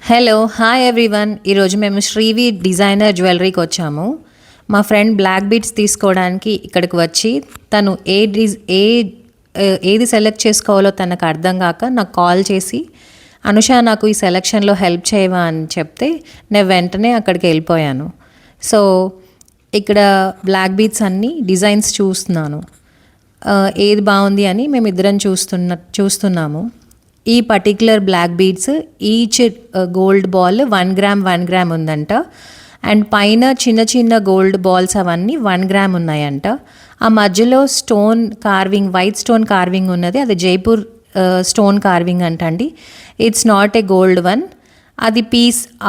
Hello hi everyone. ఈరోజు మేము Srivi designer జ్యువెలరీకి వచ్చాము. మా ఫ్రెండ్ బ్లాక్ బీడ్స్ తీసుకోవడానికి ఇక్కడికి వచ్చి తను ఏది సెలెక్ట్ చేసుకోవాలో తనకు అర్థం కాక నాకు కాల్ చేసి, అనుష నాకు ఈ సెలెక్షన్లో హెల్ప్ చేయవా అని చెప్తే నేను వెంటనే అక్కడికి వెళ్ళిపోయాను. సో ఇక్కడ బ్లాక్ బీడ్స్ అన్ని డిజైన్స్ చూస్తున్నాను, ఏది బాగుంది అని మేమిద్దరం చూస్తున్నాము. ఈ particular black beads each gold ball 1 gram 1 gram ఉందంట. అండ్ పైన చిన్న చిన్న గోల్డ్ బాల్స్ అవన్నీ 1 గ్రామ్ ఉన్నాయంట. ఆ మధ్యలో stone carving, white stone carving ఉన్నది, అది జైపూర్ స్టోన్ కార్వింగ్ అంటండి. It's not a gold one. అది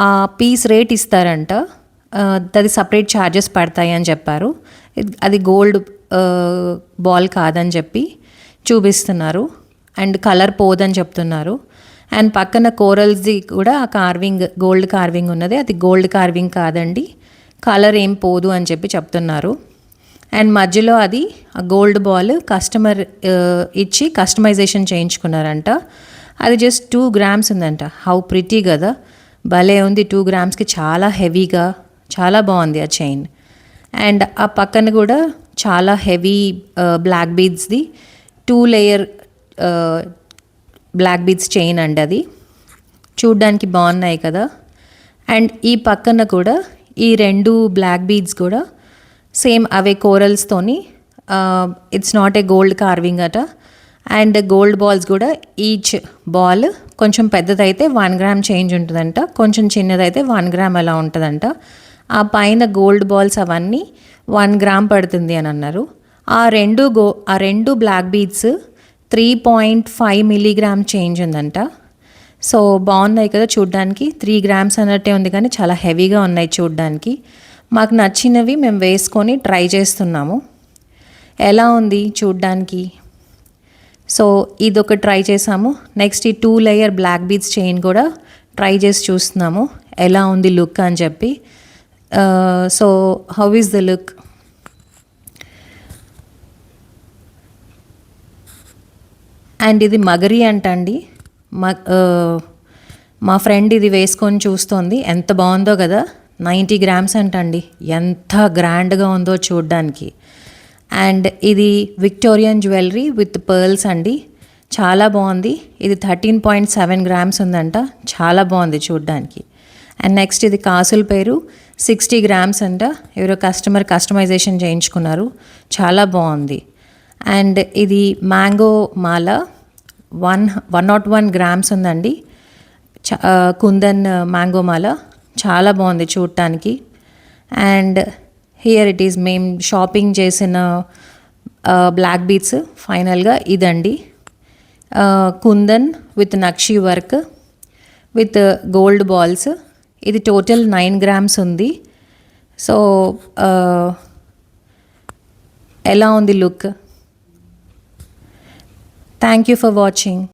ఆ పీస్ రేట్ ఇస్తారంట, అది సపరేట్ ఛార్జెస్ పడతాయి అని చెప్పారు. అది గోల్డ్ బాల్ కాదని చెప్పి చూపిస్తున్నారు. అండ్ కలర్ పోదని చెప్తున్నారు. అండ్ పక్కన కోరల్స్ది కూడా ఆ కార్వింగ్ గోల్డ్ కార్వింగ్ ఉన్నది, అది గోల్డ్ కార్వింగ్ కాదండి, కలర్ ఏం పోదు అని చెప్పి చెప్తున్నారు. అండ్ మధ్యలో అది ఆ గోల్డ్ బాల్ కస్టమర్ ఇచ్చి కస్టమైజేషన్ చేయించుకున్నారంట. అది జస్ట్ 2 గ్రామ్స్ ఉందంట. హౌ ప్రిటీ కదా, భలే ఉంది. 2 గ్రామ్స్కి చాలా హెవీగా, చాలా బాగుంది ఆ చైన్. అండ్ ఆ పక్కన కూడా చాలా హెవీ బ్లాక్ బీడ్స్ది 2 లేయర్ బ్లాక్ బీడ్స్ చైన్ అండి, అది చూడ్డానికి బాగున్నాయి కదా. అండ్ ఈ పక్కన కూడా ఈ 2 బ్లాక్ బీడ్స్ కూడా సేమ్ అవే కోరల్స్తోని, it's not a gold carving అట. అండ్ గోల్డ్ బాల్స్ కూడా ఈచ్ బాల్ కొంచెం పెద్దదైతే 1 గ్రామ్ చేంజ్ ఉంటుందంట, కొంచెం చిన్నదైతే 1 గ్రామ్ అలా ఉంటుందంట. ఆ పైన గోల్డ్ బాల్స్ అవన్నీ 1 గ్రామ్ పడుతుంది అని అన్నారు. ఆ రెండు బ్లాక్ బీడ్స్ 3.5 మిల్లీగ్రామ్ చేంజ్ ఉందంట. సో బాగున్నాయి కదా చూడ్డానికి. 3 గ్రామ్స్ అన్నట్టే ఉంది కానీ చాలా హెవీగా ఉన్నాయి చూడ్డానికి. మాకు నచ్చినవి మేము వేసుకొని ట్రై చేస్తున్నాము, ఎలా ఉంది చూడ్డానికి. సో ఇదొక ట్రై చేసాము. నెక్స్ట్ ఈ 2 లేయర్ బ్లాక్ బీడ్స్ చైన్ కూడా ట్రై చేసి చూస్తున్నాము ఎలా ఉంది లుక్ అని చెప్పి. So how is the look? And ఇది మగరి అంటండి. మా ఫ్రెండ్ ఇది వేసుకొని చూస్తోంది, ఎంత బాగుందో కదా. 90 గ్రామ్స్ అంటండి, ఎంత గ్రాండ్గా ఉందో చూడ్డానికి. అండ్ ఇది విక్టోరియన్ జ్యువెలరీ విత్ పర్ల్స్ అండి, చాలా బాగుంది. ఇది 13.7 గ్రామ్స్ ఉందంట, చాలా బాగుంది చూడ్డానికి. అండ్ నెక్స్ట్ ఇది కాసుల పేరు 60 గ్రామ్స్ అంట, ఎవరో కస్టమర్ కస్టమైజేషన్ చేయించుకున్నారు, చాలా బాగుంది. అండ్ ఇది మ్యాంగో మాల 101 గ్రామ్స్ ఉందండి, కుందన్ మ్యాంగో మాల, చాలా బాగుంది చూడటానికి. అండ్ హియర్ ఇట్ ఈస్ మేము షాపింగ్ చేసిన బ్లాక్ బీడ్స్. ఫైనల్గా ఇదండి, kundan with nakshi work with gold balls. ఇది టోటల్ 9 గ్రామ్స్ ఉంది. సో ఎలా ఉంది look? Thank you for watching.